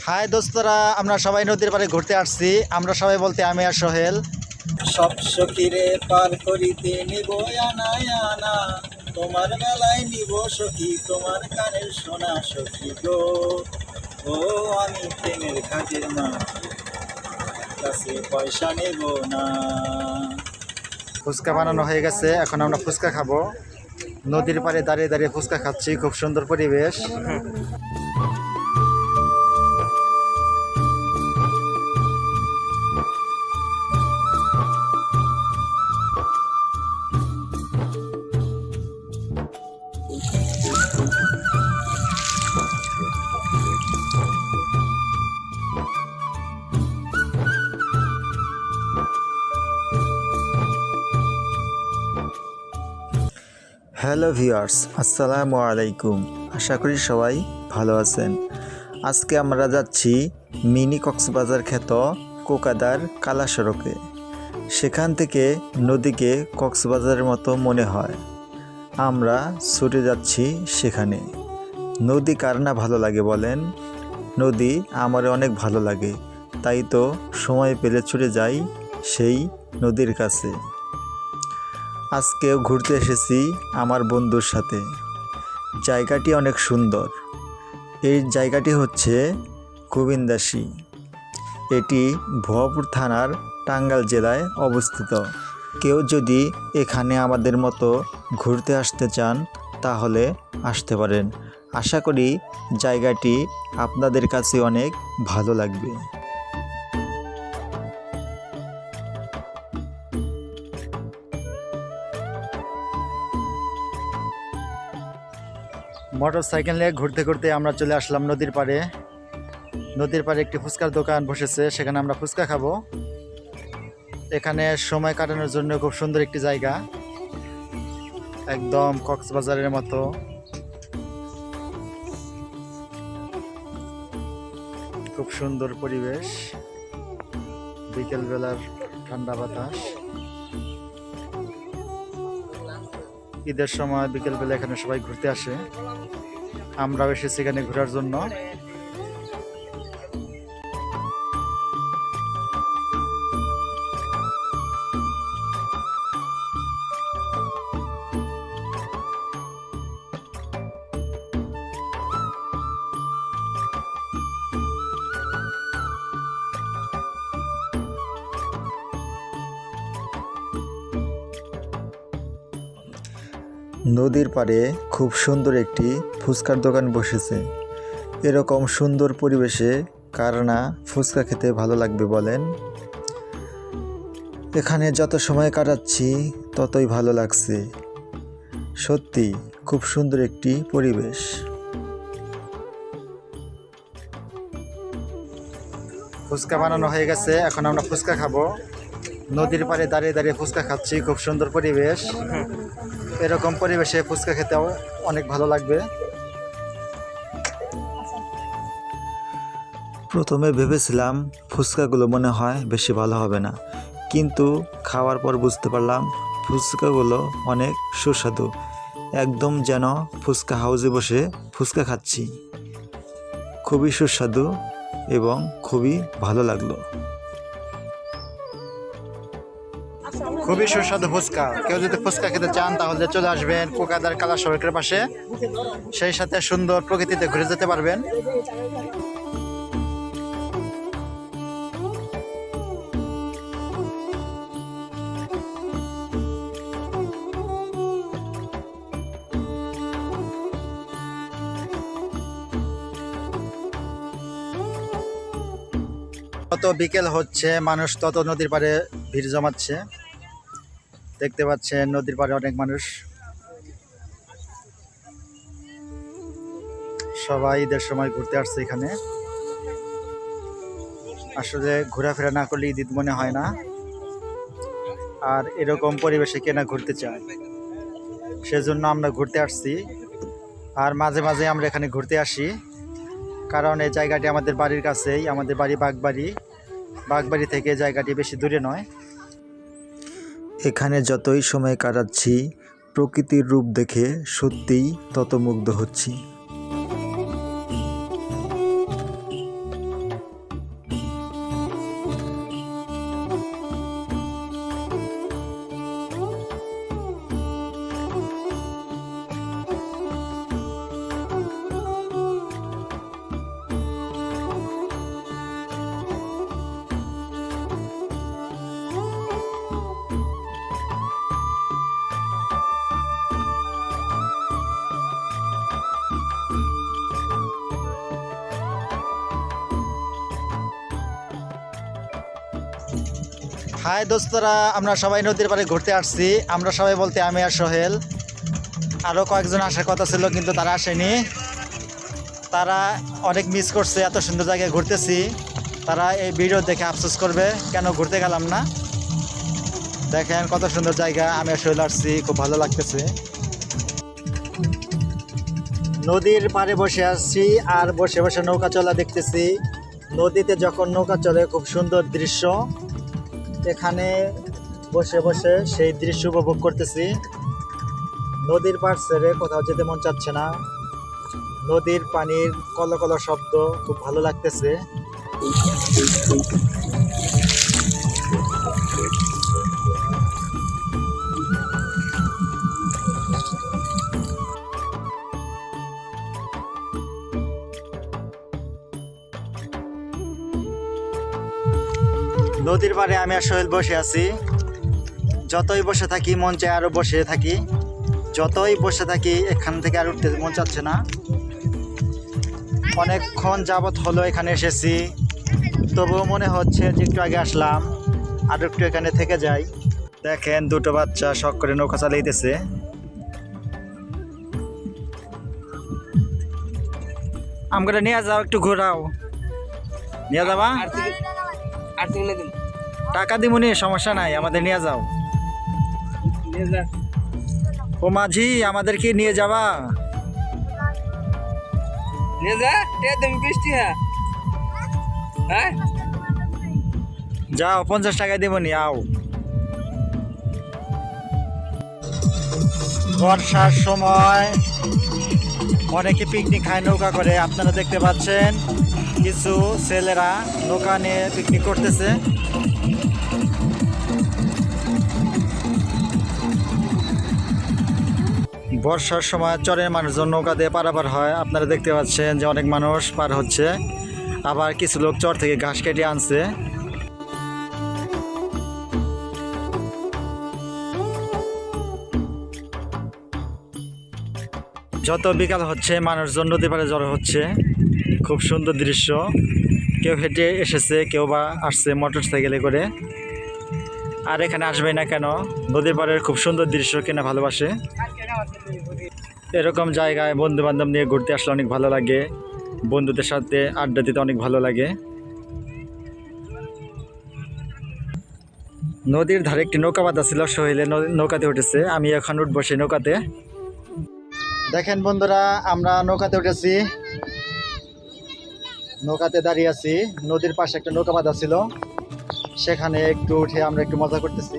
High দোস্তরা, আমরা সবাই নদীর পাড়ে ঘুরতে আসছি। আমরা সবাই বলতে আমি আর সোহেল। সব সখীরে পার করিতে নিব আনা আনা, তোমার বেলায় নিব সখী তোমার কানের সোনা সখী গো। ও আমি প্রেমের ঘাটের মা, কাছে পয়সা নেব না। ফুচকা বানানো হয়ে গেছে, এখন আমরা ফুচকা খাবো। নদীর পাড়ে দাঁড়িয়ে দাঁড়িয়ে ফুচকা খাচ্ছি, খুব সুন্দর পরিবেশ। হ্যালো ভিউয়ার্স, আসসালামু আলাইকুম। আশা করি সবাই ভালো আছেন। আজকে আমরা যাচ্ছি মিনি কক্সবাজার খ্যাত কোকাদার কালা সড়কে। সেখান থেকে নদীকে কক্সবাজারের মতো মনে হয়। আমরা ছুটে যাচ্ছি সেখানে। নদী কার না ভালো লাগে বলেন? নদী আমার অনেক ভালো লাগে, তাই তো সময় পেলে ছুটে যাই সেই নদীর কাছে। আজকেও ঘুরতে এসেছি আমার বন্ধুর সাথে। জায়গাটি অনেক সুন্দর। এই জায়গাটি হচ্ছে গোবিন্দাসী। এটি ভুয়াপুর থানার টাঙ্গাইল জেলায় অবস্থিত। কেউ যদি এখানে আমাদের মতো ঘুরতে আসতে চান তাহলে আসতে পারেন। আশা করি জায়গাটি আপনাদের কাছে অনেক ভালো লাগবে। মোটর সাইকেল নিয়ে ঘুরতে ঘুরতে আমরা চলে আসলাম নদীর পাড়ে। নদীর পাড়ে একটি ফুচকার দোকান বসেছে, সেখানে আমরা ফুচকা খাবো। এখানে সময় কাটানোর জন্য খুব সুন্দর একটি জায়গা, একদম কক্সবাজারের মতো। খুব সুন্দর পরিবেশ, বিকেল বেলার ঠান্ডা বাতাস। ঈদের সময় বিকেল বেলা এখানে সবাই ঘুরতে আসে, আমরাও এসেছি এখানে ঘোরার জন্য। নদীর পাড়ে খুব সুন্দর একটি ফুচকার দোকান বসেছে। এরকম সুন্দর পরিবেশে কার না ফুচকা খেতে ভালো লাগবে বলেন? এখানে যত সময় কাটাচ্ছি ততই ভালো লাগছে। সত্যি খুব সুন্দর একটি পরিবেশ। ফুচকা বানানো হয়ে গেছে, এখন আমরা ফুচকা খাবো। নদীর পাড়ে দাঁড়িয়ে দাঁড়িয়ে ফুচকা খাচ্ছি, খুব সুন্দর পরিবেশ। এরকম পরিবেশে ফুচকা খেতেও অনেক ভালো লাগবে। প্রথমে ভেবেছিলাম ফুচকাগুলো মনে হয় বেশি ভালো হবে না, কিন্তু খাওয়ার পর বুঝতে পারলাম ফুচকাগুলো অনেক সুস্বাদু। একদম যেন ফুচকা হাউসে বসে ফুচকা খাচ্ছি। খুবই সুস্বাদু এবং খুবই ভালো লাগলো। খুবই সুস্বাদু ফুচকা। কেউ যদি ফুচকা খেতে চান তাহলে চলে আসবেন কোকাদার কালা সড়কের পাশে। সেই সাথে সুন্দর প্রকৃতিতে ঘুরে যেতে পারবেন। তত বিকেল হচ্ছে, মানুষ তত নদীর পাড়ে ভিড় জমাচ্ছে। দেখতে পাচ্ছেন নদীর পাড়ে অনেক মানুষ, সবাই ঈদের সময় ঘুরতে আসছে এখানে। আসলে ঘোরাফেরা না করলে ঈদ মনে হয় না, আর এরকম পরিবেশে কেনা ঘুরতে চায়, সেজন্য আমরা ঘুরতে আসছি। আর মাঝে মাঝে আমরা এখানে ঘুরতে আসি, কারণ এই জায়গাটি আমাদের বাড়ির কাছেই। আমাদের বাড়ি বাগবাড়ি থেকে জায়গাটি বেশি দূরে নয়। এখানে যতই সময় কাটাচ্ছি প্রকৃতির রূপ দেখে সত্যিই তত মুগ্ধ হচ্ছি। হাই দোস্তরা, আমরা সবাই নদীর পাড়ে ঘুরতে আসছি। আমরা সবাই বলতে আমি আর সোহেল, আরও কয়েকজন আসার কথা ছিল কিন্তু তারা আসেনি। তারা অনেক মিস করছে, এত সুন্দর জায়গায় ঘুরতেছি। তারা এই ভিডিও দেখে আফসোস করবে কেন ঘুরতে গেলাম না। দেখেন কত সুন্দর জায়গা, আমি আর সোহেল আসছি, খুব ভালো লাগতেছে। নদীর পাড়ে বসে আসছি আর বসে বসে নৌকা চলা দেখতেছি। নদীতে যখন নৌকা চলে খুব সুন্দর দৃশ্য, এখানে বসে বসে সেই দৃশ্য উপভোগ করতেছি। নদীর পাড় ছেড়ে কোথাও যেতে মন চাচ্ছে না। নদীর পানির কলকল শব্দ খুব ভালো লাগতেছে। নদীর পাড়ে আমি আর সোহেল বসে আছি। যতই বসে থাকি মন চায় আরও বসে থাকি, যতই বসে থাকি এখান থেকে আর উঠতে মন চাচ্ছে না। অনেকক্ষণ যাবৎ হলো এখানে এসেছি, তবুও মনে হচ্ছে যে একটু আগে আসলাম, আর একটু এখানে থেকে যাই। দেখেন দুটো বাচ্চা শখ করে নৌকা চালাইতেছে। আমাকে নিয়ে যাও, একটু ঘোরাও, নিয়ে যাবা। টাকা দিমুনি, সমস্যা নাই, আমাদের নিয়ে যাও। ও মাঝি, আমাদেরকে নিয়ে যাবা? যাও, 50 টাকা দিবনি, আও। বর্ষার সময় অনেকে পিকনিক খায় নৌকা করে। আপনারা দেখতে পাচ্ছেন কিছু ছেলেরা নৌকা নিয়ে পিকনিক করতেছে। বর্ষার সময় চরের মানুষজন নৌকা দিয়ে পারাপার হয়। আপনারা দেখতে পাচ্ছেন যে অনেক মানুষ পার হচ্ছে, আবার কিছু লোক চর থেকে ঘাস কেটে আনছে। যত বিকাল হচ্ছে মানুষজন নদী পাড়ে জড়ো হচ্ছে। খুব সুন্দর দৃশ্য। কেউ হেঁটে এসেছে, কেউ বা আসছে মোটর সাইকেলে করে। আর এখানে আসবে না কেন? নদীর পাড়ের খুব সুন্দর দৃশ্য কেনা ভালোবাসে। এরকম জায়গায় বন্ধু বান্ধব নিয়ে ঘুরতে আসলে অনেক ভালো লাগে। বন্ধুদের সাথে আড্ডা দিতে অনেক ভালো লাগে। নদীর ধারে একটি নৌকা বাঁধা ছিল, সোহেলে নৌকাতে উঠেছে, আমি এখন উঠবো সেই নৌকাতে। দেখেন বন্ধুরা, আমরা নৌকাতে উঠেছি, নৌকাতে দাঁড়িয়ে আছি। নদীর পাশে একটা নৌকা বাঁধা ছিল, সেখানে একটু উঠে আমরা একটু মজা করতেছি।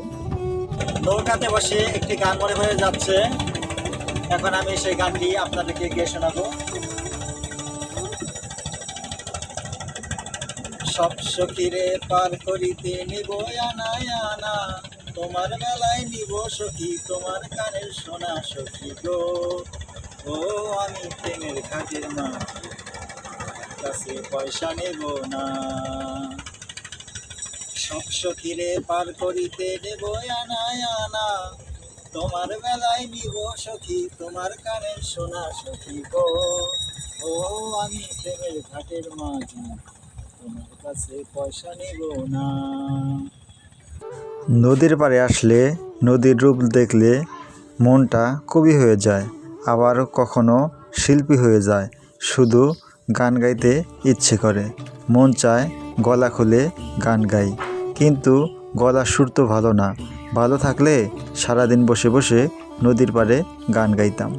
নৌকাতে বসে একটি গান মনে হয়ে যাচ্ছে, এখন আমি সেই গানটি আপনাদেরকে গিয়ে শোনাবো। সব সখীরে পার করিতে নিব আনা আনা, তোমার বেলায় নিব সখী তোমার কানের সোনা সখী গো। ও আমি প্রেমের ঘাটের মাছ, কাছে পয়সা নেব না। সব সখীরে পার করিতে নেব আনা আনা, তোমার বেলায় নিব সখী তোমার কানের সোনা সখী গো। ও আমি প্রেমের ঘাটের মাঝি, তোমার কাছে পয়সা নেব না। নদীর পাড়ে আসলে নদীর রূপ দেখলে মনটা কবি হয়ে যায়, আবার কখনো শিল্পী হয়ে যায়। শুধু গান গাইতে ইচ্ছে করে, মন চায় গলা খুলে গান গাই, কিন্তু গলার সুর তো ভালো না। ভালো থাকলে সারাদিন বসে বসে নদীর পাড়ে গান গাইতাম।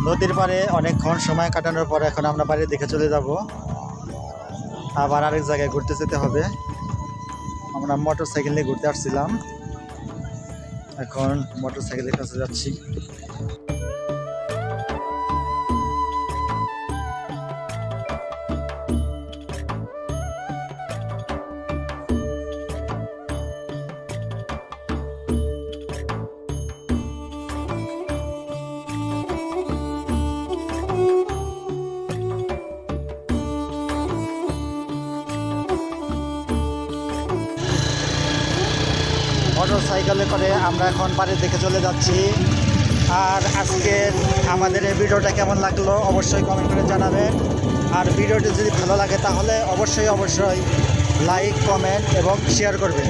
নদীর পাড়ে অনেকক্ষণ সময় কাটানোর পর এখন আমরা বাড়ির দিকে চলে যাব। আবার আরেক জায়গায় ঘুরতে যেতে হবে। আমরা মোটর সাইকেল নিয়ে ঘুরতে আসছিলাম, এখন মোটর সাইকেলের কাছে যাচ্ছি। মোটর সাইকেলে করে আমরা এখন বাড়ির দিকে চলে যাচ্ছি। আর আজকের আমাদের এই ভিডিওটা কেমন লাগলো অবশ্যই কমেন্ট করে জানাবেন। আর ভিডিওটি যদি ভালো লাগে তাহলে অবশ্যই লাইক, কমেন্ট এবং শেয়ার করবেন।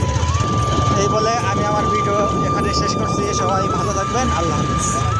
এই বলে আমি আমার ভিডিও এখানে শেষ করছি। সবাই ভালো থাকবেন। আল্লাহ হাফেজ।